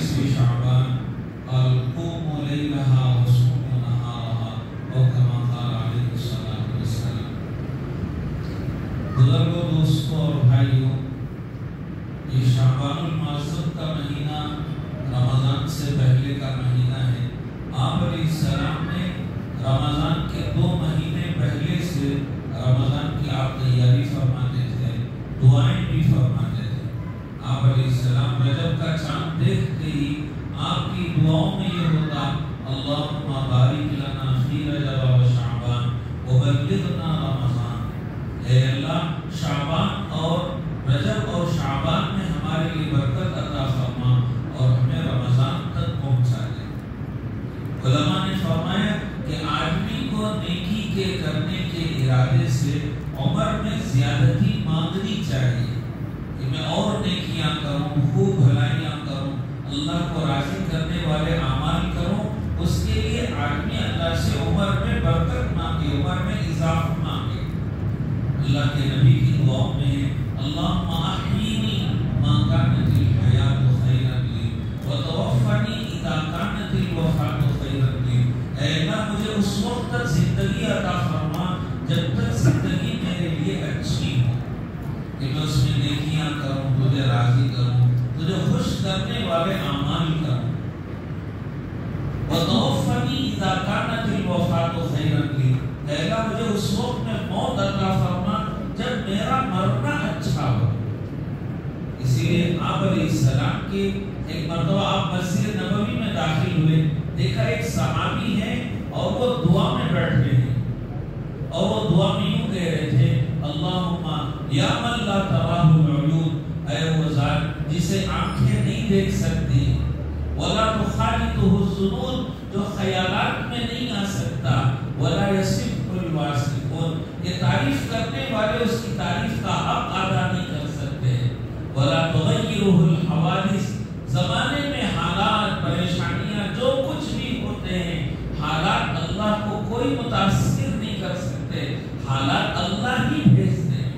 نصف شعبان قال قوموا ليلها وصوموا نهارها او كما قال عليه الصلاة والسلام۔ بزرگوں، دوستوں اور بھائیوں، یہ شعبان المعظم کا مہینہ رمضان سے پہلے کا مہینہ ہے۔ آپ علیہ السلام نے رمضان کے 2 مہینے پہلے سے رمضان کی آپ تیاری فرماتے تھے، دعائیں بھی فرماتے تھے۔ آپ علیہ السلام رجب کا چاند دیکھتے ہی آپ کی دعاؤں میں یہ ہوتا اللہم بارک لنا فی رجب و شعبان وبلغنا رمضان، اے اللہ شعبان اور رجب اور شعبان میں ہمارے لیے برکت عطا فرما اور ہمیں رمضان تک پہنچا دے۔ علماء نے فرمایا کہ آدمی کو نیکی کے کرنے کے ارادے سے عمر میں زیادتی مانگنی چاہیے کہ میں اور نیکیاں کروں، خوب بھلائیاں کروں، اللہ کو راضی کرنے والے اعمال کروں۔ اس کے لیے آدمی اللہ سے عمر میں برکت مانگے، عمر میں اضافہ مانگے۔ اللہ کے نبی کی دعاؤں میں ہے اللہم احیینی ما کانت الحیات خیرا لی وتوفنی اذا کانت الوفات خیرا لی، اے اللہ مجھے اس وقت تک زندگی عطا فرما جب تک زندگی میرے لیے اچھی ہو، کہ میں اس میں نیکیاں کروں، تجھے راضی کروں، تجھے خوش کرنے والے اعمال کروں۔ وتوفنی اذا کانت الوفات خیرا لی، اے اللہ مجھے اس وقت میں موت عطا فرما جب میرا مرنا اچھا ہو۔ اسی لیے آپ علیہ السلام کی ایک مرتبہ آپ مسجد نبوی میں داخل ہوئے، دیکھا ایک صحابی ہے اور وہ دعا میں بیٹھے ہیں، اور وہ دعا میں یوں کہہ رہے تھے اللہم یا من لا تراہ العیون، اے وہ ذات جسے آنکھیں نہیں دیکھ سکتی، ولا تخالطہ الظنون، جو خیالات میں نہیں آ سکتا، ولا یصف الواصفون، یہ تعریف کرنے والے اس کی تعریف کا حق ادا نہیں کر سکتے، ولا تغیرہ الحوادث، زمانے میں حالات پریشانیاں جو کچھ بھی ہوتے ہیں حالات اللہ کو کوئی متاثر نہیں کر سکتے، حالات اللہ ہی بھیجتے ہیں۔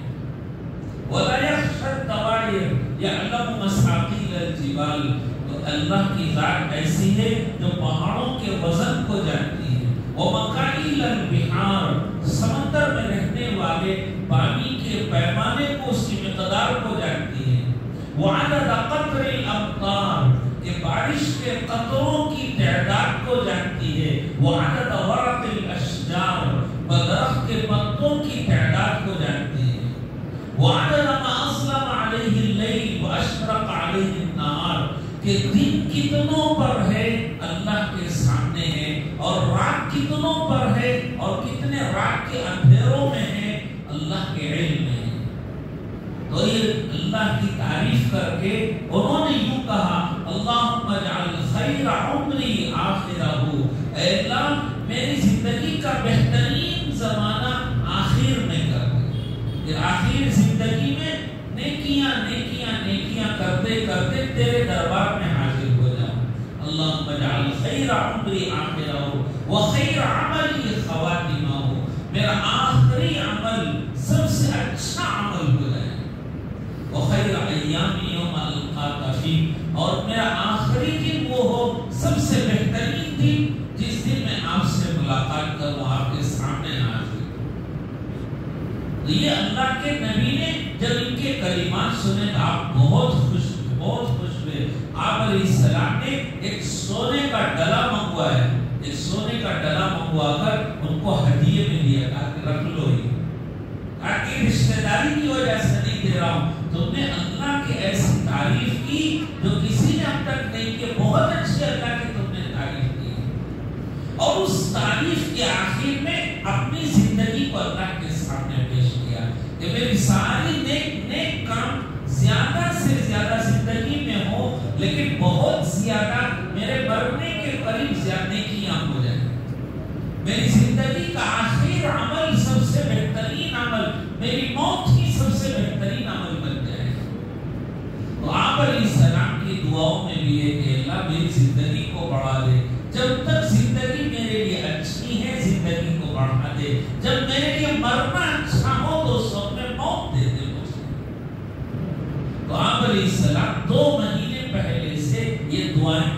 ولا یخشی الدوائر یعلم مساقیل الجبال، تو اللہ کی ذات ایسی ہے جو پہاڑوں کے وزن کو جانتی ہے، ومکائل البحار، سمندر میں رہنے والے پانی کے پیمانے کو، اس کی مقدار کو جانتی ہے، وعدد قطر الامطار، کہ بارش کے قطروں کی تعداد کو جانتی ہے، وعدد ورق الاشجار، درخت کے پتوں کی تعداد کو جانتی ہے، وعدد ما اظلم علیہ اللیل واشرق علیہ النہار، کہ دن کتنوں پر ہے اللہ کے سامنے ہے، اور رات کتنوں پر ہے اور کتنے رات کے اندھیروں میں ہے اللہ کے علم میں ہے۔ تو یہ اللہ کی تعریف کر کے انہوں نے یوں کہا اللہم اجعل خیر عمری آخرہ، اے اللہ میری زندگی کا بہترین زمانہ آخر میں کر دے، کہ آخر زندگی میں نیکیاں نیکیاں نیکیاں کرتے کرتے تیرے دربار میں حاضر ہو جاؤں۔ اللہم اجعل خیر عمری آخرہ وخیر عملی خواتمہ، میرا آخری عمل سب سے اچھا عمل ہو جائے، وخیر ایامی یوم القاک فیہ، اور میرا آخری دن وہ ہو سب سے بہترین دن جس دن میں آپ سے ملاقات کروں، آپ کے سامنے حاضر ہوں۔ تو یہ اللہ کے نبی نے جب ان کے کلمات سنے تو آپ بہت خوش ہوئے، بہت خوش ہوئے۔ آپ علیہ السلام نے ایک سونے کا ڈلا منگوایا، ایک سونے کا ڈلا منگوا کر ان کو ہدیے میں دیا، کہا کہ رکھ لو، یہ کہا کہ رشتہ داری کی وجہ سے نہیں دے رہا ہوں، تم نے اللہ کی ایسی تعریف کی جو کسی نے اب تک نہیں کی، بہت اچھی اللہ کی تم نے تعریف کی، اور اس تعریف کے آخر میں اپنی زندگی کو اللہ کے سامنے پیش کیا کہ میری ساری نیک کام زیادہ سے زیادہ زندگی میں ہو، لیکن بہت زیادہ میرے مرنے کے قریب زیادہ نیکیاں ہو جائیں، میری زندگی کا آخر عمل سب سے بہترین عمل، میری موت ہی سب سے بہترین عمل بن جائے۔ تو آپ علیہ السلام کی دعاؤں میں بھی ہے کہ اللہ میری زندگی کو بڑھا دے، جب تک زندگی میرے لیے اچھی ہے زندگی کو بڑھا دے، جب میرے لیے مرنا اچھا ہو تو اس وقت میں موت دے دے مجھے۔ تو آپ علیہ السلام 2 مہینے پہلے سے یہ دعائیں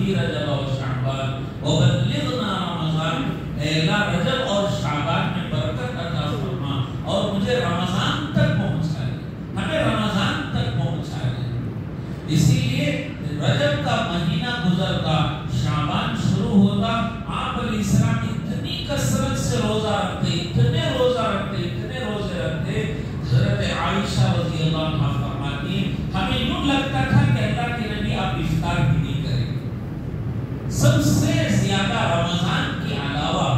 فی رجب و شعبان وبلغنا رمضان، اے اللہ رجب اور شعبان میں برکت عطا فرما اور مجھے رمضان تک پہنچا دے، ہمیں رمضان تک پہنچا دے۔ اسی لیے رجب کا مہینہ گزرتا، شعبان شروع ہوتا، آپ علیہ السلام اتنی کثرت سے روزہ رکھتے، اتنے روزہ رکھتے، اتنے روزے رکھتے، حضرت عائشہ رضی اللہ عنہا فرماتی ہیں ہمیں یوں لگتا تھا کہ اللہ کے نبی آپ افطار بھی نہیں کریں۔ سب سے زیادہ رمضان کے علاوہ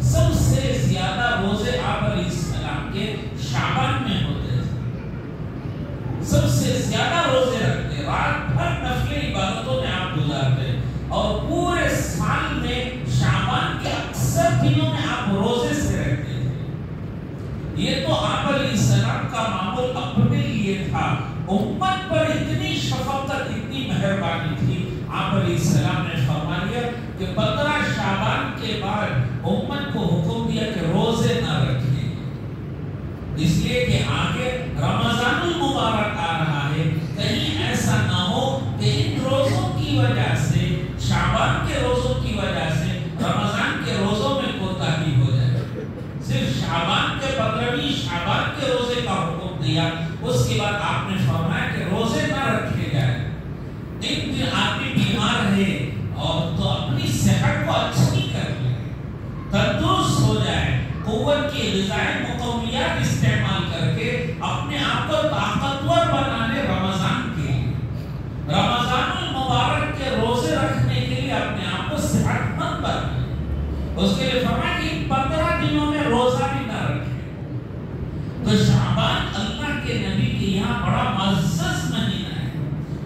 سب سے زیادہ روزے آپ علیہ السلام کے شعبان میں ہوتے تھے، سب سے زیادہ روزے رکھتے، رات بھر نفل عبادتوں میں آپ گزارتے، اور پورے سال میں شعبان کے اکثر دنوں میں آپ روزے سے رہتے تھے۔ یہ تو آپ علیہ السلام کا معمول اپنے لیے تھا، امت پر اتنی شفقت، اتنی مہربانی تھی، آپ علیہ السلام نے فرما دیا کہ 15 شعبان کے بعد امت کو حکم دیا کہ روزے نہ رکھیں، اس لیے کہ آگے رمضان المبارک آ رہا ہے، کہیں ایسا نہ ہو کہ ان روزوں کی وجہ سے، شعبان کے روزوں کی وجہ سے رمضان کے روزوں میں کوتاہی ہو جائے۔ صرف شعبان کے 15ویں شعبان کے روزے کا حکم دیا، اس کے بعد آپ نے فرمایا کہ روزے نہ رکھے جائیں۔ ایک دن آدمی بیمار ہے اور تو اپنی صحت کو اچھی کر لے، تندرست ہو جائے، قوت کی غذائی مقومیات استعمال کر کے اپنے آپ کو طاقتور بنا لے رمضان کے لیے، رمضان المبارک کے روزے رکھنے کے لیے اپنے آپ کو صحت مند بنا لے۔ اس کے لیے فرمایا کہ 15 دنوں میں روزہ بھی نہ رکھے۔ تو شعبان اللہ کے نبی کے یہاں بڑا معزز مہینہ ہے۔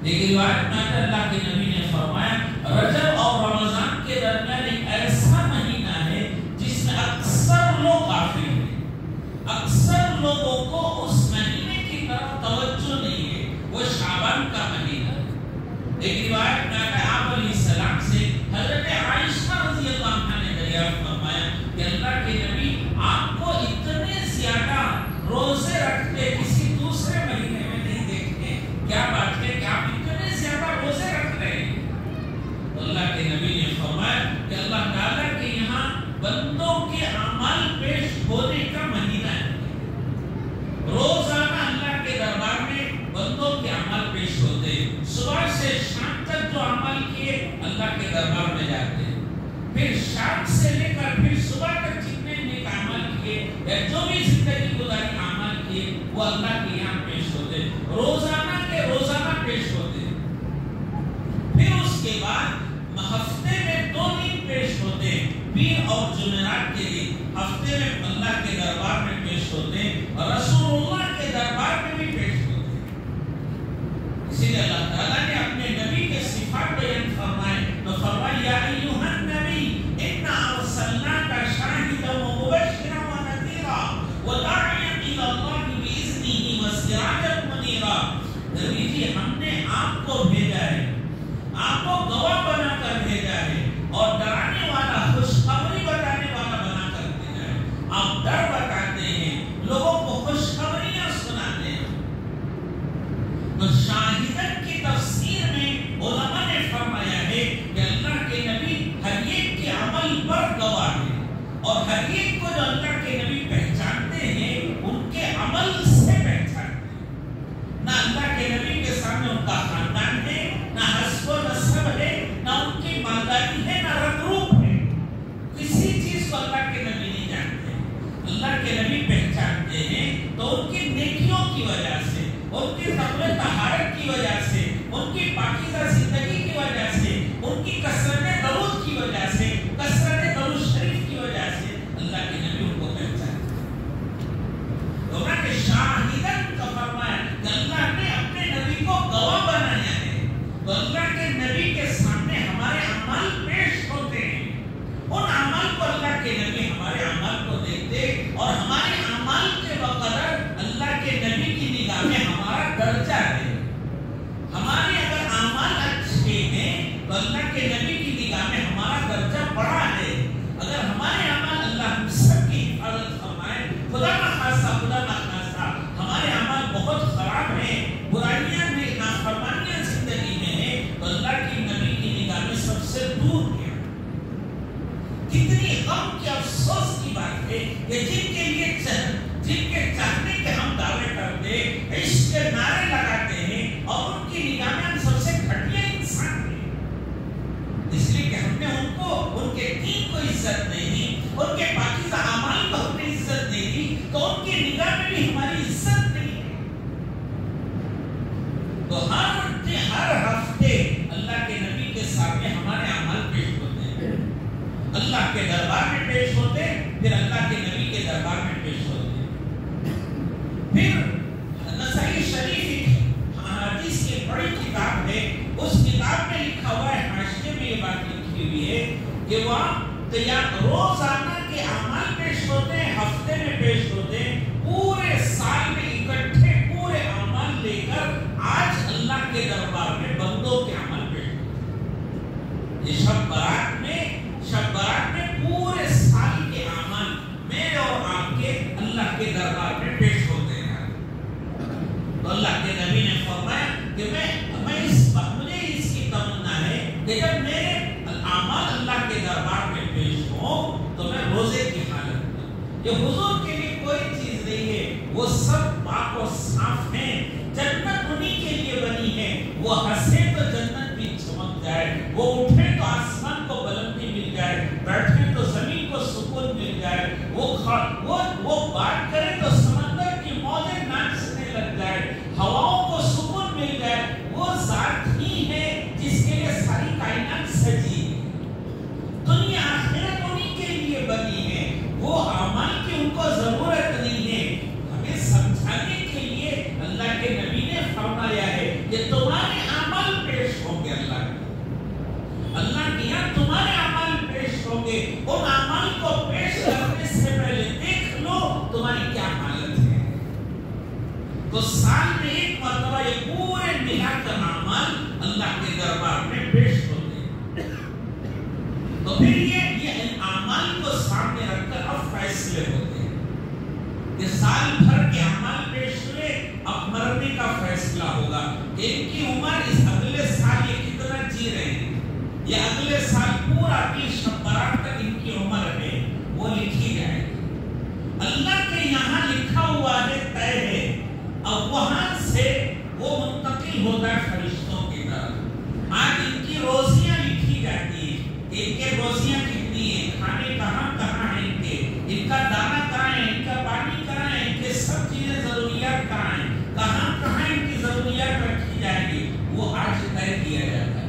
ایک روایت میں اللہ کے نبی نے فرمایا رجب اور رمضان کے درمیان ایک ایسا مہینہ ہے جس میں اکثر لوگ غافل ہیں، اکثر لوگوں کو اس مہینے کی طرف توجہ نہیں ہے، وہ شعبان کا مہینہ ہے۔ ایک روایت میں آپ علیہ السلام سے حضرت عائشہ رضی اللہ عنہا نے دریافت فرمایا کہ اللہ کے نبی آپ کو اتنے زیادہ روزے رکھتے کسی دوسرے مہینے میں نہیں دیکھتے، کیا بات ہے کہ آپ اتنے زیادہ روزے رکھ رہے ہیں؟ اللہ کے نبی نے فرمایا کہ اللہ تعالیٰ کے یہاں بندوں کے اعمال پیش ہونے کا مہینہ ہے، روزانہ اللہ کے دربار میں بندوں کے اعمال پیش ہوتے، صبح سے شام تک جو عمل کیے اللہ کے دربار میں جاتے ہیں، پھر شام سے لے کر پھر صبح تک جتنے نیک اعمال کیے یا جو بھی زندگی گزاری اعمال کیے وہ اللہ کے یہاں پیش ہوتے، روزانہ کے روزانہ پیش ہوتے۔ پھر اس کے بعد ہفتے میں 2 دن پیش ہوتے، پیر اور جمعرات کے دن ہفتے میں اللہ کے دربار میں پیش ہوتے اور رسول اللہ کے دربار میں بھی پیش ہوتے۔ اسی لیے اللہ تعالیٰ نے اپنے نبی کے صفات بیان فرمائے تو فرمایا یا ایھا النبی انا ارسلناک شاہدا ومبشرا ونذیرا وداعیا الی اللہ باذنہ وسراجا منیرا۔ نبی جی ہم نے آپ کو بھیجا ہے، آپ کو گواہ بنا کر بھیجا ہے اور ڈرانے والا، خوشخبری بتانے والا بنا کر بھیجا ہے۔ آپ ڈر بتاتے ہیں، لوگوں کو خوشخبریاں سناتے ہیں۔ تو شاہدن کی تفسیر میں علماء نے فرمایا ہے کہ اللہ کے نبی ہر ایک کے عمل پر گواہ ہے، اور ہر ایک کو جو اللہ کے نبی پہچانتے ہیں ان کے عمل سے پہچانتے ہیں۔ نہ اللہ کے نبی کے سامنے ان کا خاندان ہے، نہ حسب و نسب ہے، نہ ان کی مالداری ہے، نہ رنگ روپ ہے، کسی چیز کو اللہ کے نبی نہیں جانتے۔ اللہ کے نبی پہچانتے ہیں تو ان کی نیکیوں کی وجہ سے، ان کی قبل طہارت کی وجہ سے، ان کی پاکیزہ زندگی کی وجہ سے، ان کی کثرت درود کی وجہ سے، کثرت درود شریف کی وجہ سے اللہ کے نبی ان کو پہچانتے ہیں۔ تو کہ شاہدن کا فرمایا کہ اللہ نے اپنے نبی کو گواہ بنایا ہے، تو اللہ کے نبی کے سامنے ہمارے اعمال پیش ہوتے ہیں، ان اعمال کو اللہ کے نبی ہمارے اعمال کو دیکھتے اور ہمارے اعمال کے بقدر اللہ کے نبی کی نگاہ میں ہمارا درجہ ہے۔ ہمارے اگر اعمال اچھے ہیں تو اللہ کے نبی کی نگاہ میں ہمارا درجہ بڑا ہے، اگر ہمارے اعمال اللہ ہم سب کی حفاظت فرمائے، خدا نہ خاصہ ہمارے اعمال بہت خراب ہیں، برائیاں میں نافرمانیاں زندگی میں ہیں، تو اللہ کی نبی کی نگاہ میں سب سے کہ وہاں روزانہ کے اعمال پیش ہوتے ہیں، ہفتے میں پیش ہوتے ہیں، پورے سال میں اکٹھے پورے اعمال لے کر آج اللہ کے دربار میں بندوں کے عمل پیش ہوتے ہیں۔ یہ شب برات میں پورے سال کے اعمال میرے اور آپ کے اللہ کے دربار میں پیش ہوتے ہیں۔ تو اللہ کے نبی نے فرمایا کہ مجھے اس کی تمنا ہے کہ جب میرے اعمال اللہ کے دربار میں پیش ہوں تو میں روزے کی حالت میں، یہ حضور کے لیے کوئی چیز نہیں ہے، وہ سب پاک و صاف ہیں، جنت انہی کے لیے بنی ہے، وہ ہنسے تو جنت بھی چمک جائے، وہ اٹھے تو آسمان کو بلندی مل جائے، بیٹھے تو زمین کو سکون مل جائے، وہ بات کرے تو سمندر کی موجیں ناچنے لگ جائے، ہواؤں کو سکون مل جائے، وہ ذات ہی ہے جس کے لیے ساری کائنات سجی ہے، دنیا آخرت انہی کے لیے بنی ہے، وہ اعمال کی ان کو ضرورت نہیں ہے۔ ہمیں سمجھانے کے لیے اللہ کے نبی نے فرمایا ہے کہ تمہارے اعمال پیش ہوں گے، اللہ کے یہاں تمہارے اعمال پیش ہوں گے، ان اعمال کو پیش کرنے سے پہلے دیکھ لو تمہاری کیا حالت ہے۔ تو سال میں ایک مرتبہ یہ پورے ملا کر اعمال اللہ کے دربار میں پیش ہوتے ہیں، تو پھر یہ اعمال کو سامنے رکھ کر اب فیصلے ہوتے ہیں کہ سال بھر کے اعمال پیش ہوئے، اب مرنے کا فیصلہ ہوگا کہ ان کی عمر اس اگلے سال یہ کتنا جی رہے ہیں، یہ اگلے سال پورا کی شب برات تک ان کی عمر ہے وہ لکھی جائے گی، اللہ کے یہاں لکھا ہوا ہے، طے ہے، اب وہاں سے وہ منتقل ہوتا ہے فرشتوں کی طرف۔ آج ان کی روزیاں لکھی جاتی ہیں، ان کے روزیاں کتنی ہیں، کھانے کہاں کہاں ہیں ان کا دانہ کہاں ہے، ان کا پانی کہاں ہے، ان کے سب چیزیں ضروریات کہاں ہیں، کہاں کہاں ان کی ضروریات رکھی جائیں گی، وہ آج طے کیا جاتا ہے۔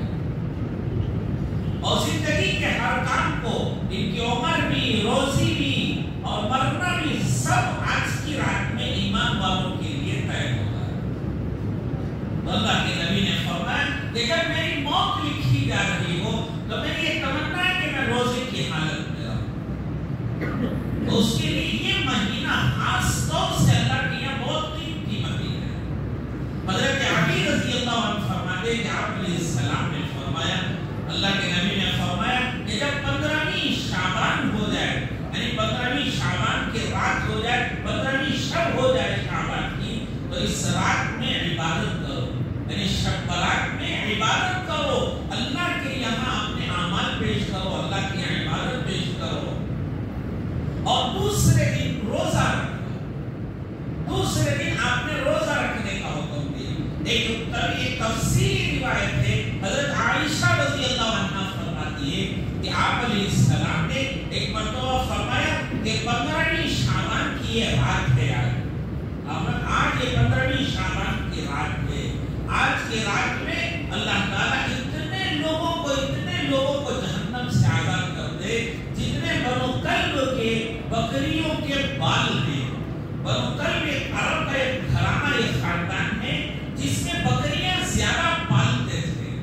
اور زندگی کے ہر کام کو، ان کی عمر بھی، روزی بھی اور مرنا بھی، سب آج کی رات میں ایمان والوں کے لیے طے ہوتا ہے۔ اللہ کے نبی نے فرمایا کہ جب میری موت لکھی جا رہی ہو تو میری یہ تمنا ہے کہ میں روزے کی حالت میں رہوں، تو اس کے لیے یہ مہینہ خاص طور سے اللہ کے یہاں بہت قیمتی مہینہ ہے۔ حضرت علی رضی اللہ عنہ فرماتے کہ آپ علیہ السلام نے فرمایا، اللہ کے نبی نے فرمایا کہ جب 15ویں شعبان ہو جائے، یعنی 15ویں شعبان کی رات ہو جائے، 15ویں شب ہو جائے شعبان کی، تو اس رات میں عبادت کرو، یعنی شب برات میں عبادت کرو، اللہ کے یہاں اپنے اعمال پیش کرو، اللہ کی عبادت پیش کرو، اور دوسرے دن روزہ رکھو۔ دوسرے دن آپ نے روزہ رکھنے کا حکم دیا۔ ایک تفصیلی روایت ہے، حضرت عائشہ رضی اللہ عنہا فرماتی ہے کہ آپ علیہ السلام نے ایک مرتبہ فرمایا کہ 15ویں شعبان کی یہ رات ہے، آج یہ 15ویں شعبان کی رات ہے، آج کی رات میں اللہ تعالیٰ اتنے لوگوں کو جہنم سے آزاد کر دے جتنے بنو کلب کے بکریوں کے بال ہیں۔ بنو کلب ایک عرب کا ایک گھرانہ، ایک خاندان ہے جس میں بکریاں زیادہ پالتے تھے،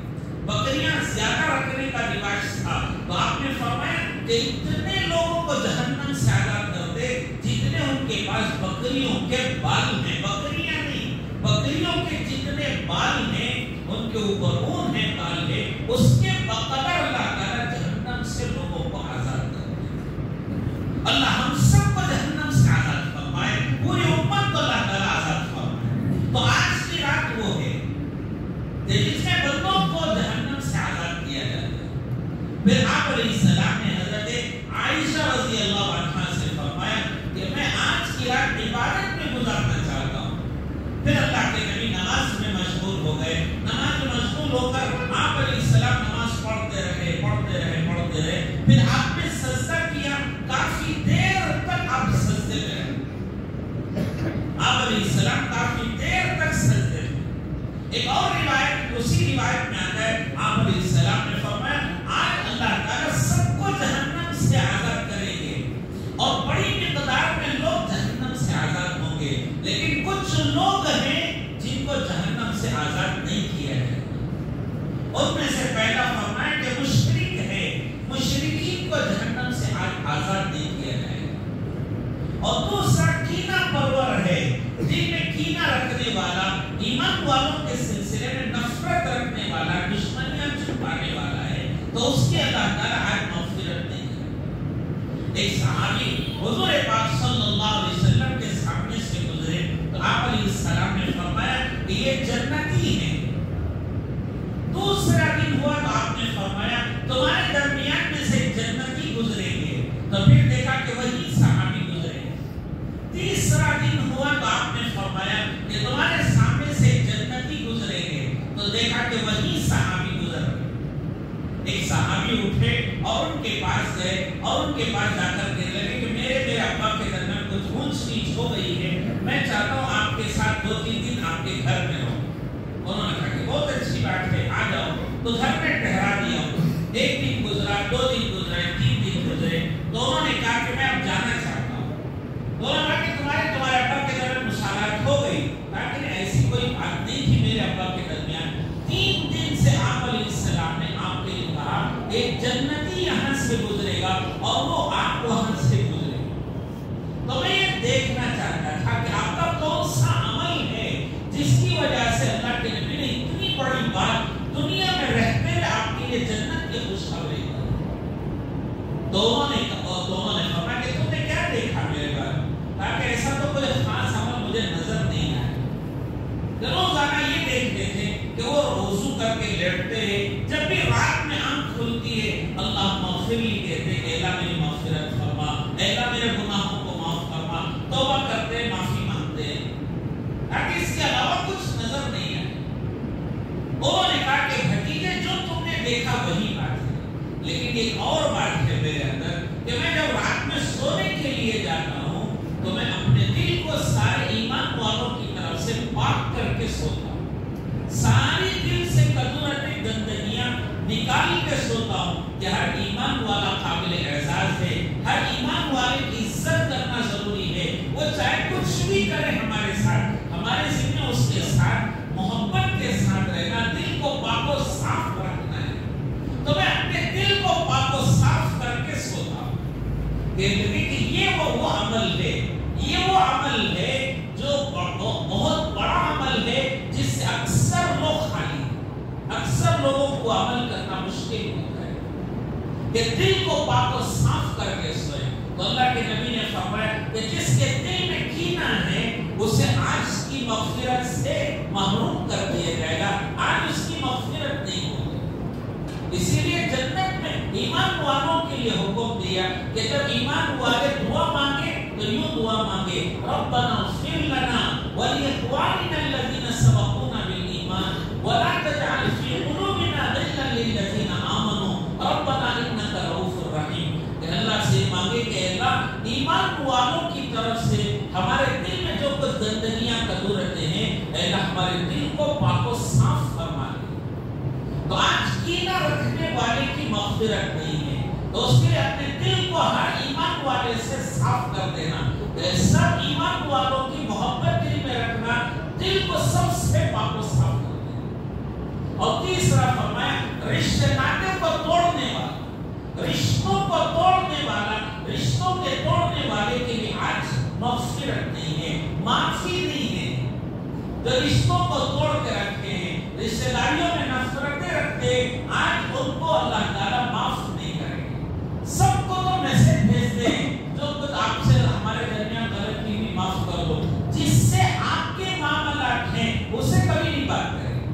بکریاں زیادہ رکھنے کا رواج تھا، تو آپ نے فرمایا کہ اتنے لوگوں کو جہنم سے آزاد کر دے جتنے ان کے پاس بکریوں کے بال ہیں، بکریاں نہیں، بکریوں کے جتنے بال ہیں، ان کے اوپر اون ہے، بال ہے، اس کے بقدر اللہ تعالیٰ جہنم سے لوگوں کو آزاد کر دے۔ اللہ ہم سب کو جہنم سے آزاد فرمائے، پوری امت کو اللہ تعالیٰ آزاد فرمائے۔ تو آج کی رات وہ ہے جس میں بندوں کو جہنم سے آزاد کیا جاتا ہے۔ پھر آپ علیہ السلام نے حضرت عائشہ رضی اللہ عنہا سے فرمایا کہ میں آج کی رات عبادت میں گزارنا چاہتا ہوں۔ پھر اللہ کے نبی نماز میں مشغول ہو گئے، نماز میں مشغول ہو کر آپ علیہ السلام نماز پڑھتے رہے۔ پھر آپ نے سجدہ کیا، کافی دیر تک آپ سجدے میں رہے، آپ علیہ السلام کافی دیر تک سجدے میں۔ ایک اور روایت، اسی روایت میں آتا ہے آپ علیہ السلام نے فرمایا آج اللہ تعالیٰ سب کو جہنم سے آزاد کریں گے، اور بڑی مقدار میں لوگ جہنم سے آزاد ہوں گے، لیکن کچھ لوگ ہیں جن کو جہنم سے آزاد نہیں کیا جائے گا۔ ان میں سے پہلا فرمایا کہ مشرک ہے، مشرکین کو جہنم سے آج آزاد نہیں کیا جائے گا۔ اور دوسرا کینہ پرور ہے، دل میں کینہ رکھنے والا، ایمان والوں کے سلسلے میں نفرت رکھنے والا، دشمنیاں چھپانے والا ہے، تو اس کی اللہ تعالیٰ آج مغفرت نہیں کرے۔ ایک صحابی حضور پاک صلی اللہ علیہ وسلم کے سامنے سے گزرے تو آپ علیہ السلام نے فرمایا کہ یہ جنتی ہے۔ دوسرا دن ہوا تو آپ نے فرمایا تمہارے درمیان میں سے جنتی گزریں گے، تو پھر دیکھا کہ وہی صحابی گزرے۔ تیسرا دن ہوا تو آپ نے فرمایا کہ تمہارے سامنے سے جنتی گزریں گے، تو دیکھا کہ وہی صحابی گزر گئے۔ ایک صحابی اٹھے اور ان کے پاس گئے اور ان کے پاس جا کر کہنے لگے کہ میرے ابا کے درمیان کچھ اونچ نیچ ہو گئی ہے، میں چاہتا ہوں آپ کے ساتھ 2-3 دن آپ کے گھر میں رہوں۔ انہوں نے کہا کہ بہت اچھی بات ہے، آ جاؤ۔ تو گھر میں ٹھہرا دیا۔ 1 دن گزرا، 2 دن گزرے، 3 دن گزرے، تو انہوں نے کہا کہ میں اب جانا چاہتا ہوں۔ انہوں نے کہا کہ تمہارے ابا کے درمیان مشاورت ہو گئی، لیکن ایسی کوئی بات نہیں تھی میرے ابا کے درمیان۔ 3 دن سے آپ علیہ السلام نے آپ کے لیے کہا ایک جنتی یہاں سے گزرے گا اور وہ آپ وہاں سے گزرے گا۔ تو میں یہ دیکھنا چاہتا تھا کہ آپ کا کون سا عمل ہے جس کی وجہ سے اللہ کے نبی نے اتنی بڑی بات دنیا میں رہتے ہوئے آپ کے لیے جنت کی خوشخبری دی۔ دونوں نے فرمایا کہ تم نے کیا دیکھا میرے بارے میں؟ تاکہ ایسا تو کوئی خاص عمل مجھے نظر نہیں آیا۔ روزانہ یہ دیکھتے تھے کہ وہ وضو کر کے لیٹتے ہیں، جب بھی رات میں آنکھ کھلتی ہے اللہ مغفر لی کہتے کہ اللہ میری مغفرت فرما، اللہ میرے گناہوں کو معاف فرما، توبہ کرتے معافی مانگتے ہیں، تاکہ اس کے علاوہ کچھ نظر نہیں آئے۔ انہوں نے کہا کہ بھتیجے جو تم نے دیکھا وہی بات ہے، لیکن ایک اور بات ہے میرے اندر کہ میں جب رات میں سونے کے لیے جاتا ہوں تو میں اپنے دل کو سارے ایمان والوں کی طرف سے پاک کر کے سوتا ہوں، ساری دل سے کدورتیں گندگیاں نکال کے سوتا ہوں کہ ہر ایمان والا قابل اعزاز ہے، ہر ایمان والے کی عزت کرنا ضروری ہے، وہ چاہے کچھ بھی کرے ہمارے ساتھ، ہمارے ذمہ اس کے ساتھ محبت کے ساتھ رہنا، دل کو پاک و صاف رکھنا ہے۔ تو میں اپنے دل کو پاک و صاف کر کے سوتا ہوں کہ یہ وہ عمل ہے، یہ وہ عمل ہے جو بہت بڑا عمل ہے جس سے اکثر لوگ خالی، اکثر لوگوں کو عمل کرنا مشکل ہوتا ہے کہ دل کو پاک و صاف کر کے سوئے۔ تو اللہ کے نبی نے فرمایا کہ جس کے دل میں کینہ ہے اسے آج کی مغفرت سے محروم کر دیا جائے گا، آج اس کی مغفرت نہیں ہوگی۔ اسی لیے جنت میں ایمان والوں کے لیے حکم دیا کہ جب ایمان والے دعا مانگے تو یوں دعا مانگے ربنا اغفر لنا ولاخواننا الذین سبقونا بالایمان ولا تجعل فی قلوبنا غلا للذین آمنوا ربنا انک رؤوف رحیم۔ کہ اللہ سے مانگے کہ اللہ ایمان والوں کی طرف سے ہمارے دل میں جو کچھ گندگیاں کدورتیں ہیں اللہ ہمارے دل کو پاک و صاف فرما دے۔ تو آج کینہ رکھنے والے کی مغفرت نہیں ہے، تو اس کے لیے اپنے دل کو ہر ایمان والے سے صاف کر دینا، سب ایمان والوں کی محبت دل میں رکھنا، دل کو سب سے پاک و صاف کر دینا۔ اور تیسرا فرمایا رشتے ناطے کو توڑنے والا، رشتوں کو توڑنے والا، رشتوں کے توڑنے والے کے لیے آج مغفرت نہیں ہے، معافی نہیں ہے۔ جو رشتوں کو توڑ کے رکھتے ہیں، رشتہ داریوں میں نفرتیں رکھتے ہیں، آج ان کو اللہ تعالیٰ معاف نہیں کرے گا۔ سب کو تو میسج بھیجتے ہیں جو کچھ آپ سے ہمارے درمیان غلطی بھی معاف کر دو، جس سے آپ کے معاملات ہیں اسے کبھی نہیں بات کریں گے۔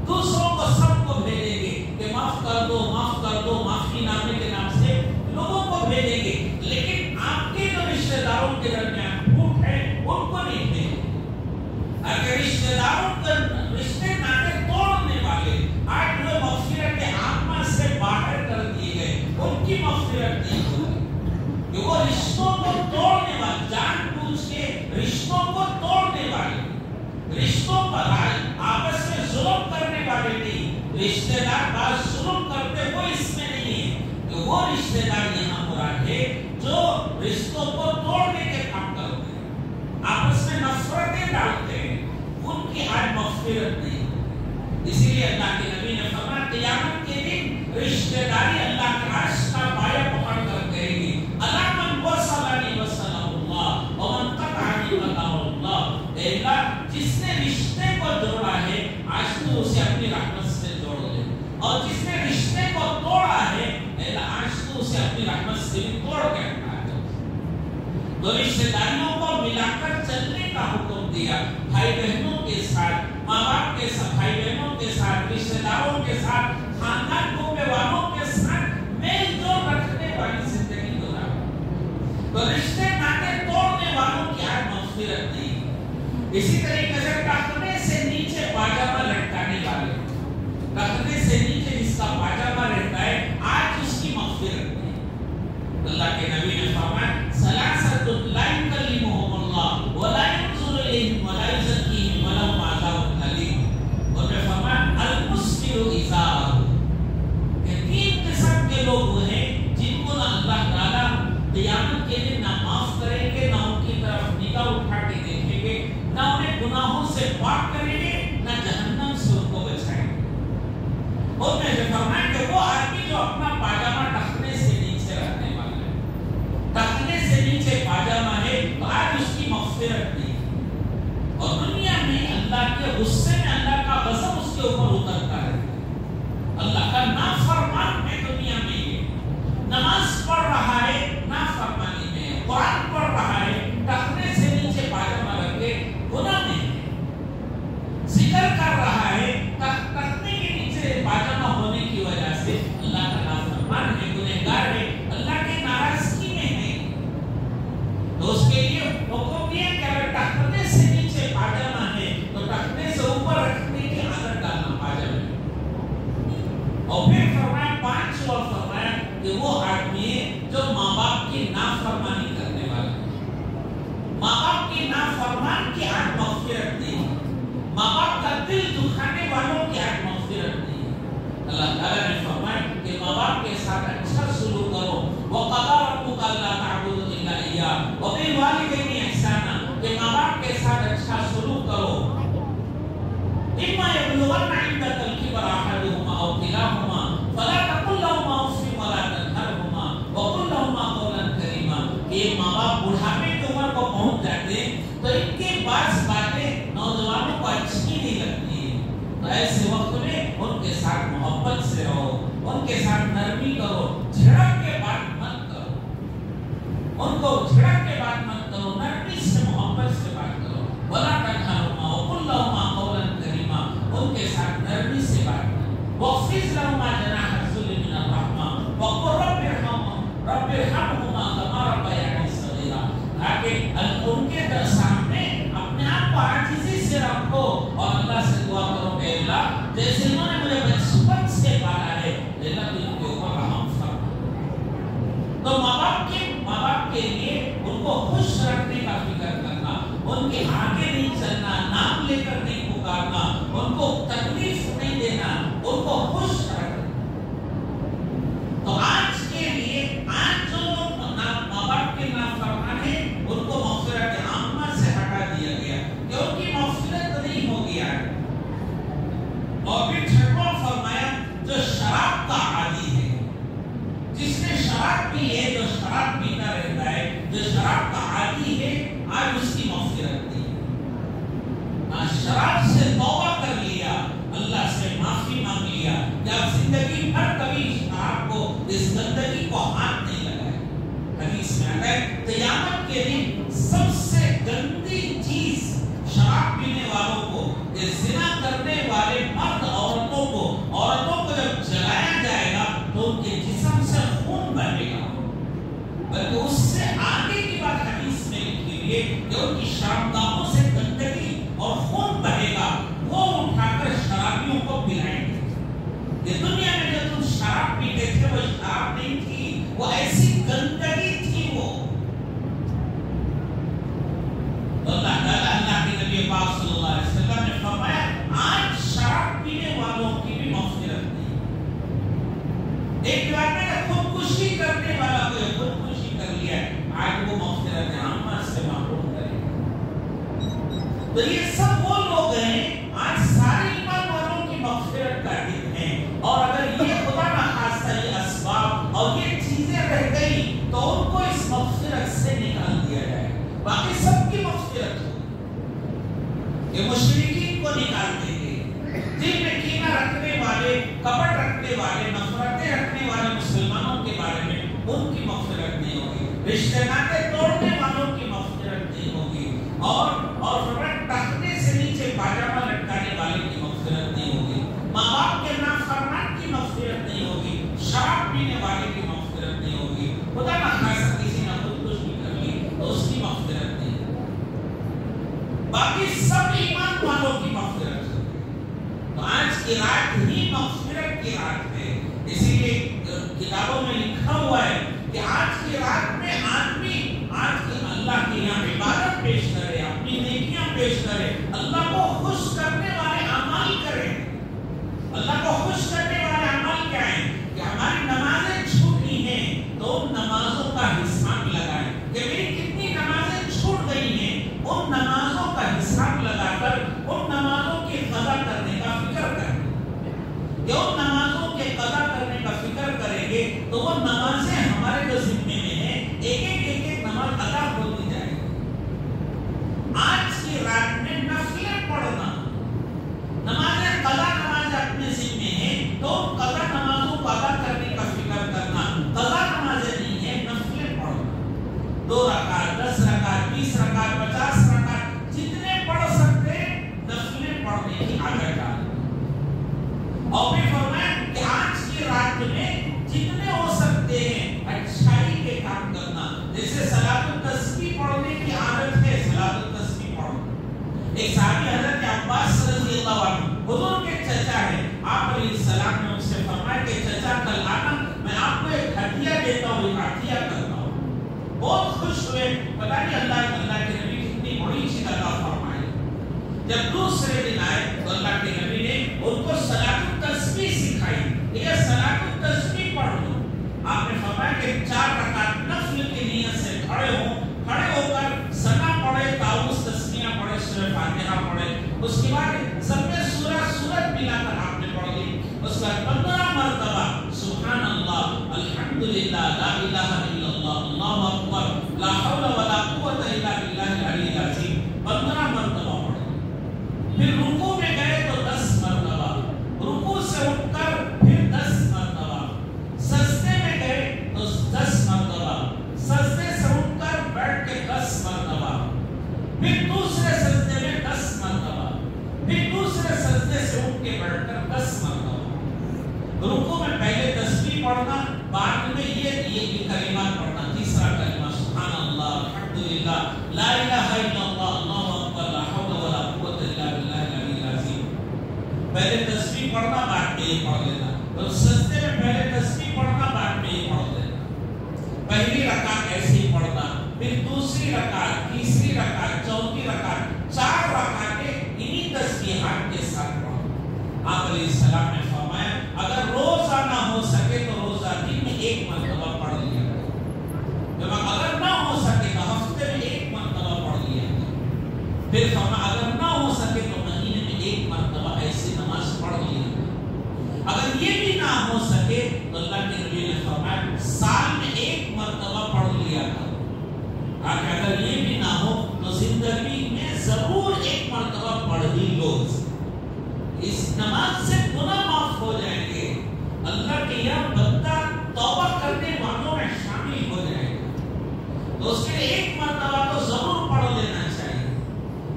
دوسروں کو سب کو بھیجیں گے کہ معاف کر دو، معاف کر دو، معافی نامے کے نام سے لوگوں کو بھیجیں گے، لیکن آپ کے جو رشتہ داروں کے درمیان پھوٹ ہے ان کو نہیں بھیجیں گے۔ اگر رشتہ داروں کے رشتے ناطے توڑنے والے آج وہ مغفرت عامہ سے باہر کر دیے گئے، ان کی مغفرت نہیں ہوگی، کہ وہ رشتوں کو توڑنے والے، جان بوجھ کے رشتوں کو توڑنے والے، رشتوں پر آپس میں ظلم کرنے والے نہیں، رشتہ دار بعض ظلم کرتے وہ اس میں نہیں ہے، کہ وہ رشتہ دار یہاں مراد ہے جو رشتوں کو توڑنے کے کام کرتے ہیں، آپس میں نفرتیں ڈالتے ہیں، ان کی آج مغفرت نہیں۔ اسی لیے اللہ کے نبی نے فرمایا قیامت کے دن رشتہ داری اللہ کے عرش کا پایہ پکڑ تو رشتہ داریوں کو ملا کر چلنے کا حکم دیا. بھائی بہنوں کے ساتھ، ماں باپ کے ساتھ، بھائی بہنوں کے ساتھ، رشتہ داروں کے ساتھ، خاندان ٹوپے والوں کے ساتھ میل جول رکھنے والی زندگی گزارو. تو رشتے ناطے توڑنے والوں کی آج مغفرت نہیں. اسی طریقے سے ٹخنے سے نیچے پاجامہ لٹکانے والے، ٹخنے سے نیچے جس کا پاجامہ رہتا ہے، آج اس کی مغفرت نہیں. اللہ کے نبی نے فرمایا ثلاثۃ لا یکلمہم اللہ ولا ينظر الیہم ولا یزکیہم ولہم عذاب الیم. اور نے فرمایا المسبل ازارہ، کہ تین قسم کے لوگ وہ ہیں جن کو نہ اللہ تعالیٰ قیامت کے دن نہ معاف کریں گے، نہ ان کی طرف نگاہ اٹھا کے دیکھیں گے، نہ انہیں گناہوں سے پاک کریں گے، نہ جہنم سے ان کو بچائیں گے. اور میں نے فرمایا کہ وہ آدمی جو اپنا پاجامہ ٹخنے سے نیچے رکھنے والا ہے، ٹخنے سے نیچے پاجامہ ہے، تو آج اس کی مغفرت نہیں. اور دنیا میں اللہ کے غصے میں اللہ کا غضب اس کے اوپر اترتا ہے. اللہ کا نافرمان ہے دنیا میں. یہ نماز پڑھ رہا ہے نافرمانی میں، قرآن پڑھ رہا ہے ٹخنے سے نیچے پاجامہ رکھ کے گناہ میں ہے، ذکر کر رہا ہے ٹخنے کے نیچے پاجامہ ہونے کی وجہ سے اللہ کا نافرمان ہے، گنہگار ہے، اللہ کی ناراضگی میں ہے. تو اس کے لیے حکم دیا کہ اگر ٹخنے سے نیچے پاجامہ ہے تو ٹخنے سے اوپر رکھنے کی عادت ڈالنا پاجامے. اور پھر فرمایا پانچواں فرمایا کہ وہ آدمی ہے جو ماں باپ کی نافرمانی کرنے والا ہے. ماں باپ کی نافرمان کی آج مغفرت نہیں. ماں باپ کا دل دکھانے والوں کی آج مغفرت نہیں. اللہ تعالیٰ نے فرمایا کہ ماں باپ کے ساتھ اچھا سلوک کرو. وَقَضَىٰ رَبُّكَ أَلَّا تَعْبُدُوا إِلَّا إِيَّاهُ وَبِالْوَالِدَيْنِ إِحْسَانًا، کہ ماں باپ کے ساتھ اچھا سلوک کرو. إِمَّا يَبْلُغَنَّ عِندَكَ الْكِبَرَ أَحَدُهُمَا أَوْ كِلَاهُمَا فَلَا تَقُل لَّهُمَا أُفٍّ وَلَا تَنْهَرْهُمَا وَقُل لَّهُمَا قَوْلًا كَرِيمًا. کہ ماں باپ بڑھاپے کی عمر کو پہنچ جاتے ہیں تو ان کے بعض باتیں نوجوانوں کو اچھی نہیں لگتی ہیں. تو ایسے وقت میں ان کے ساتھ محبت سے رہو، ان کے ساتھ نرمی کرو، جھڑک کے بات مت کرو، ان کو جھڑک کے بات مت کرو، نرمی سے محبت سے بات کرو. وَلَا تَنْهَرْهُمَا وَقُل لَّهُمَا قَوْلًا كَرِيمًا، ان کے ساتھ نرمی سے بات کرو. وَاخْفِضْ لَهُمَا جَنَاحَ الذُّلِّ مِنَ الرَّحْمَةِ وَقُل رَّبِّ ارْحَمْهُمَا كَمَا رَبَّيَانِي صَغِيرًا. تاکہ ان کے سامنے اپنے آپ کو عاجزی سے رکھو اور اللہ سے دعا کرو کہ اللہ جیسے انہوں نے مجھے بچپن سے پالا ہے، اللہ تو ان کے اوپر رحم فرما. تو ماں باپ کے لیے ان کو خوش رکھنے کا فکر کرنا، ان کے آگے نہیں چلنا، نام لے کر نہیں پکارنا، ان کو تکلیف نہیں دینا، ان کو خوش رکھنا. تو آج کے لیے آج جو لوگ ماں باپ کے نافرمان ہیں ان کو مغفرت عامہ سے ہٹا دیا گیا کہ ان کی مغفرت نہیں ہوگی آج. اور پھر چھٹواں فرمایا جو شراب کا عادی ہے، جس نے شراب پی ہے، جو شراب پیتا رہتا ہے، جو شراب کا عادی ہے، آج اس کی مغفرت نہیں. شراب سے توبہ کر لیا، اللہ سے معافی مانگ لیا کہ اب زندگی بھر کبھی شراب کو، اس گندگی کو ہاتھ نہیں لگائے. حدیث میں آتا ہے قیامت کے دن سب سے گندی چیز شراب پینے والوں کو، یہ زنا کرنے والے مرد عورتوں کو جب جلایا جائے گا تو ان کے جسم سے خون بہے گا. بلکہ اس سے آگے کی بات حدیث میں لکھی ہوئی ہے کہ ان کی شرابگاہوں سے گندگی اور خون بہے گا، وہ اٹھا کر شرابیوں کو پلائیں گے. یہ دنیا میں جو تم شراب پیتے تھے وہ شراب نہیں تھی، وہ ایسی گندگی تھی. وہ اللہ تعالیٰ اللہ کے نبی پاک صلی اللہ علیہ وسلم نے فرمایا آج شراب پینے والوں کی بھی مغفرت نہیں. ایک بات میں خودکشی کرنے والا کوئی خودکشی کر لیا، آج وہ مغفرت عامہ سے محروم کرے. تو یہ سب وہ لوگ ہیں آج سارے ایمان والوں کی مغفرت کا دن ہے. اور اگر یہ خدا نہ خواستہ یہ اسباب اور یہ چیزیں رہ گئی تو ان کو اس مغفرت سے نکال دیا جائے، باقی سب کی مغفرت ہو. یہ مشرکین کو نکال دیں گے، دل میں کینہ رکھنے والے، کپٹ رکھنے والے، نفرتیں رکھنے والے مسلمانوں کے بارے میں ان کی مغفرت نہیں ہوگی. رشتے ناطے توڑنے والوں کی پینے والے کی مغفرت نہیں ہوگی، خدا نہ خاصا کسی نے خودکشی کر لی تو اس کی مغفرت نہیں ہوگی، باقی سب ایمان والوں کی مغفرت ہوگی۔ تو آج کی رات ہی مغفرت کی رات ہے، اسی لیے کتابوں میں لکھا ہوا ہے کہ آج کی رات میں آدمی آج کی اللہ کی یہاں عبادت پیش کرے، اپنی نیکیاں پیش کرے، اللہ کو خوش کرنے والے اعمال کرے۔ اللہ کو خوش کرنے والے اعمال کیا ہیں؟ کہ ہماری نمازیں چھوٹی ہیں تو ان نمازوں کا حساب لگائیں، کہ میری کتنی نمازیں چھوٹ گئی ہیں، ان نمازوں کا حساب لگا کر ان نمازوں کی قضا کرنے کا فکر کریں۔ جو ان نمازوں کے قضا کرنے کا فکر کریں گے تو وہ نمازیں ہمارے جو ذمے میں ہیں ایک نماز ادا ہوتی جائے گی۔ آج کی رات میں نفلیں پڑھنا، نمازیں قضا نمازیں اپنے ذمے ہیں تو قضا نمازوں کو ادا کرنے کا فکر کرنا، قضا نمازیں نہیں ہیں، نفلیں پڑھنا، 2 رکعت 10 رکعت 20 رکعت 50 رکعت جتنے پڑھ سکتے نفلیں پڑھنے کی عادت ڈالیں۔ اور پھر فرمایا کہ آج کی رات میں جتنے ہو سکتے ہیں اچھائی کے کام کرنا، جیسے صلاۃ التسبیح پڑھنے کی عادت ہے، صلاۃ التسبیح پڑھنا۔ ایک صحابی حضرت عباس رضی اللہ عنہ حضور کے چچا ہیں، آپ علیہ السلام نے ان سے فرمایا کہ چچا کل آنا، میں آپ کو ایک ہدیہ دیتا ہوں، ایک عطیہ کرتا ہوں۔ بہت خوش ہوئے، پتہ نہیں اللہ کے نبی کتنی بڑی چیز عطا فرمائی۔ جب دوسرے دن آئے تو اللہ کے نبی نے ان کو صلاۃ التسبیح سکھائی، یہ صلاۃ التسبیح پڑھ لو۔ آپ نے فرمایا کہ 4 رکعت نفل کی نیت سے کھڑے ہو کر ثنا پڑھے، طاؤس تسمیہ پڑھے، سورہ فاتحہ پڑھے، اس کے بعد سب میں سورت ملا کر آپ نے پڑھ لی، اس کا 15 مرتبہ سبحان اللہ، الحمدللہ، لا الہ الا اللہ، اللہ اکبر، لا حول ولا قوت الا باللہ العلی العظیم 15 مرتبہ پڑھے۔ پھر رکوع میں گئے تو 10 مرتبہ، رکوع سے اٹھ کر پھر 10 مرتبہ، سجدے میں گئے تو 10 مرتبہ، سجدے سے اٹھ کر بیٹھ کے 10 مرتبہ، پھر دوسرے سجدے میں 10 مرتبہ، پھر دوسرے سجدے سے اٹھ کے بیٹھ کر 10 مرتبہ۔ رکوع میں پہلے تسبیح پڑھنا، بعد میں یہ کلمات پڑھنا، تیسرا کلمہ سبحان اللہ، الحمدللہ، لا الہ الا اللہ، اللہ اکبر، لا حول ولا قوت الا باللہ العلی العظیم۔ پہلے تسبیح پڑھنا، بعد میں یہ پڑھ لینا، اور سجدے میں پہلے تسبیح پڑھنا، بعد میں یہ پڑھ لینا۔ پہلی رکعت ایسے ہی پڑھنا، پھر دوسری رکعت، تیسری رکعت، چوتھی رکعت، 4 رکعتیں انہی تسبیحات کے ساتھ پڑھنا۔ آپ علیہ السلام نے فرمایا اگر روزہ نہ ہو سکے تو روزہ دن میں 1 مرتبہ پڑھ لیا کرو، جب اگر نہ ہو سکے تو ہفتے میں 1 مرتبہ پڑھ لیا کرو، پھر فرمایا اگر نہ ہو سکے تو مہینے میں 1 مرتبہ ایسی نماز پڑھ لیا کرو، اگر یہ بھی نہ ہو سکے تو اللہ کے نبی نے فرمایا سال میں 1 مرتبہ پڑھ لیا کرو، تاکہ اگر یہ بھی نہ ہو تو زندگی میں ضرور 1 مرتبہ پڑھ ہی لو۔ اس نماز سے گناہ معاف ہو جائیں گے، اللہ کے یہاں بندہ توبہ کرنے والوں میں شامل ہو جائے گا، تو اس کے لیے 1 مرتبہ تو ضرور پڑھ لینا چاہیے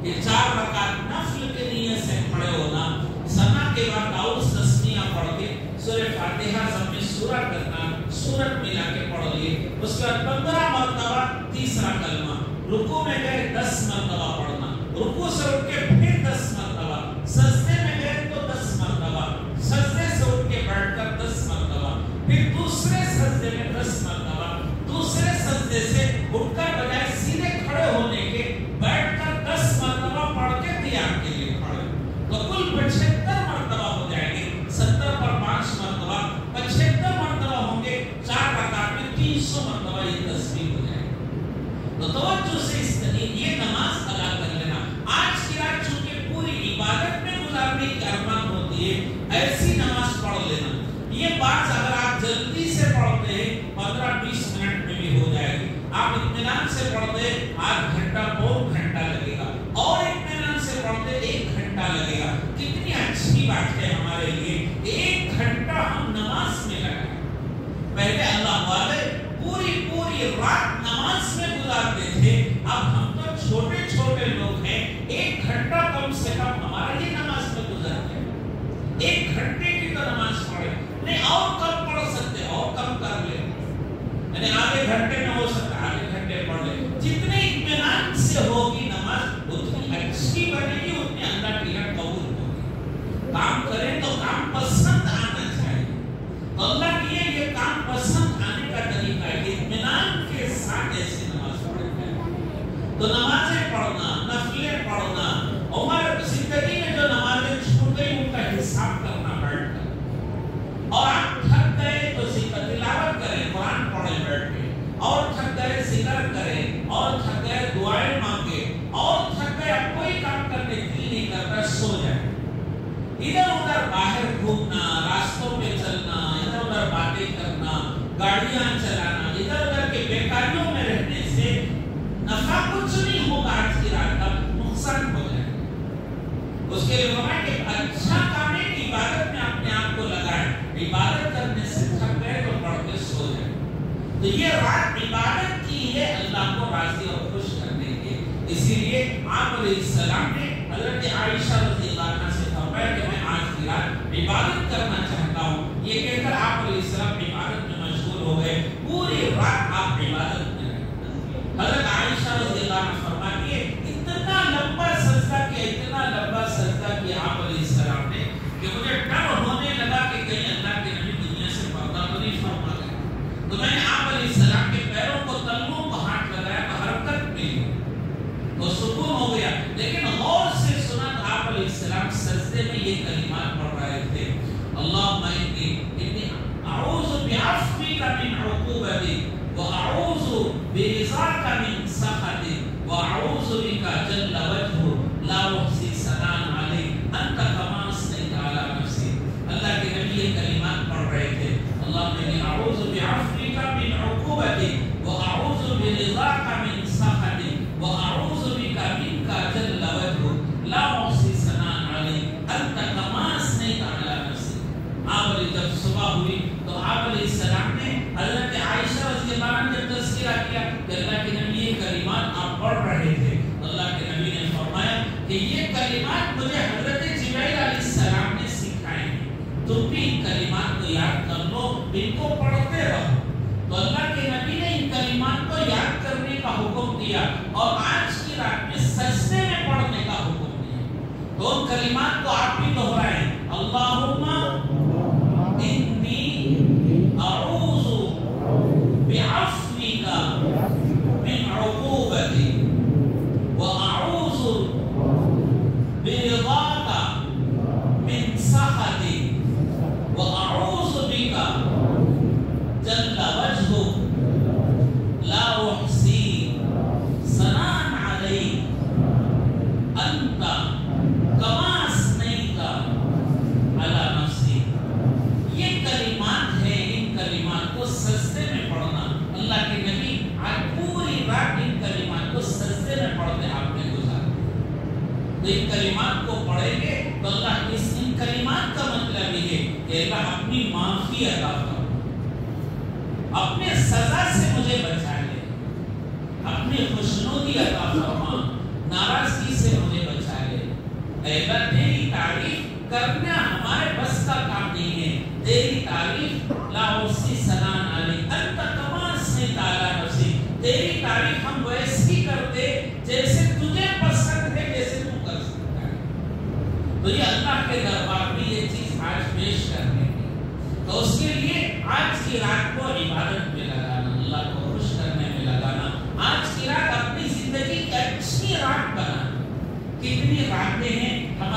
کہ 4 رکعت نفل کے نیت سے کھڑے ہونا، ثنا کے بعد طاؤس تسمیہ پڑھ کے سورہ فاتحہ سب میں سورت کرنا، سورت ملا کے پڑھ لیے، اس کے بعد 15 مرتبہ تیسرا کلمہ، رکوع میں گئے 10 مرتبہ پڑھنا، رکوع سے اٹھ کے پھر 10 مرتبہ، سجدے میں گئے تو 10 مرتبہ، سجدے سے اٹھ کے بیٹھ کر 10 مرتبہ، پھر دوسرے سجدے میں 10 مرتبہ، دوسرے سجدے سے اٹھ کر بجائے سیدھے کھڑے ہونے کے بیٹھ کر 10 مرتبہ پڑھ کے قیام کے لیے کھڑے، تو کل 75 مرتبہ ہو جائیں گے، 70 پر 5 مرتبہ 75 مرتبہ ہوں گے، 4 رکعت میں 300 مرتبہ یہ تسبیح ہو جائے گی۔ تو توجہ سے یہ نماز ادا کر لینا۔ آج کی رات چونکہ پوری عبادت میں گزارنے کی ارمان ہوتی ہے، ایسی نماز پڑھ لینا۔ یہ بات اگر آپ جلدی سے پڑھتے ہیں 15-20 منٹ میں بھی ہو جائے گی، آپ اطمینان سے پڑھتے آدھ گھنٹہ پون گھنٹہ لگے گا، اور اطمینان سے پڑھتے 1 گھنٹہ لگے گا۔ کتنی اچھی بات ہے ہمارے لیے 1 گھنٹہ ہم نماز میں لگائیں۔ پہلے اللہ والے پوری رات نماز میں گزارتے تھے، اب ہم تو چھوٹے چھوٹے لوگ ہیں، 1 گھنٹہ کم سے کم ہمارا یہ نماز میں گزر جائے، 1 گھنٹے کی تو نماز پڑھے نہیں، اور کم پڑھ سکتے، اور کم تو اللہ کی یہ کام پسند آنے کا طریقہ ہے کہ اطمینان کے ساتھ ایسی نماز پڑھیں. تو نمازیں پڑھنا، نفلیں پڑھنا، عمر زندگی میں جو نمازیں چھوٹ گئی ان کا حساب کرنا بیٹھ کر، اور آپ تھک گئے تو تلاوت کریں، قرآن پڑھیں بیٹھ کے، اور تھک گئے ذکر کریں، اور تھک گئے دعائیں مانگے، اور تھک گئے اب کوئی کام کرنے دل نہیں کرتا سو جائے. ادھر ادھر باہر گھومنا، راستوں پہ چلنا، ادھر ادھر باتیں کرنا، گاڑیاں چلانا، ادھر ادھر کے بیکاریوں میں رہنے سے نفع کچھ نہیں ہوگا، آج کی رات کا نقصان ہو جائے. اس کے لیے فرمایا کہ اچھا کام ہے کہ عبادت میں اپنے آپ کو لگائیں. عبادت کرنے سے تھک گئے تو پڑھ کے سو جائیں. تو یہ رات عبادت کی ہے اللہ کو راضی اور خوش کرنے کے. اسی لیے آپ علیہ السلام نے حضرت عائشہ رضی اللہ عنہا سے فرمایا کہ میں آج کی رات عبادت کرنا چاہتا ہوں. یہ کہہ کر آپ علیہ السلام عبادت میں مشغول ہو گئے. پوری رات آپ عبادت میں رہے. حضرت عائشہ رضی اللہ عنہا فرماتی ہے اتنا لمبا سجدہ کیا، اتنا لمبا سجدہ کیا آپ علیہ السلام نے کہ مجھے ڈر ہونے لگا کہ کہیں اللہ کے نبی دنیا سے پردہ تو نہیں فرما گئے. تو میں نے آپ علیہ السلام کے پیروں کو، تلووں کو ہاتھ لگایا تو حرکت ملی تو سکون ہو گیا. لیکن غور سے سنا تو آپ علیہ السلام سجدے میں یہ کلمات پڑھ رہے تھے: اللہم انی اعوذ بعفوک من عقوبتک واعوذ برضاک من سخطک واعوذ بک جل وجہک لا احصی ثناء علیک انت کما اثنیت علی نفسک. اللہ کے نبی یہ کلمات پڑھ رہے تھے: اللہم انی اعوذ بعفوک من عقوبتک واعوذ برضاک من سخطک واعوذ بک منک جل وجہک لا احصی ثناء علیک انت کما اثنیت علی نفسک. آپ جب صبح ہوئی تو آپ علیہ السلام نے حضرت عائشہ رضی اللہ عنہ جب تذکرہ کیا کہ اللہ کے نبی یہ کلمات آپ پڑھ رہے تھے، اللہ کے نبی نے فرمایا کہ یہ کلمات مجھے حضرت جبرائیل علیہ السلام نے سکھائے ہیں، تم بھی ان کلمات کو یاد کر لو، ان کو پڑھتے رہو. تو اللہ کے نبی نے ان کلمات کو یاد کرنے کا حکم دیا اور آج کی رات میں سجدے میں پڑھنے کا حکم دیا. تو ان کلمات کو آپ بھی دہرائیں: اللہم انی اعوذ بعفوک من عقوبتک واعوذ برضاک من سخطک واعوذ بک جل وجہک لا احصی ثناء علیک انت کما اثنیت علی نفسک. یہ کلمات ہیں، ان کلمات کو سجدے میں پڑھنا. اللہ کے نبی آج پوری رات ان کلمات کو سجدے میں پڑھتے آپ نے گزارا. تو ان کلمات کو پڑھیں گے تو اللہ اس ان کلمات کا مطلب یہ ہے کہ اللہ اپنی معافی عطا فرما، اپنے سزا سے مجھے بچا لے، اپنی خوشنودی عطا فرما، ناراضگی سے مجھے بچا لے. اے اللہ تیری تعریف کرنا ہمارے بس کا کام نہیں ہے. تیری تعریف لا احصی ثناء علیک انت کما اثنیت علی نفسک. تیری تعریف ہم ویسی کرتے جیسے تجھے پسند ہے، جیسے تو کر سکتا ہے. تو یہ اللہ کے دربار میں یہ چیز آج پیش کرنے کی. تو اس کے لیے آج کی رات کو عبادت میں لگانا، اللہ کو خوش کرنے میں لگانا. آج کی رات اپنی زندگی کی اچھی رات بنانا. کتنی راتیں ہیں ہماری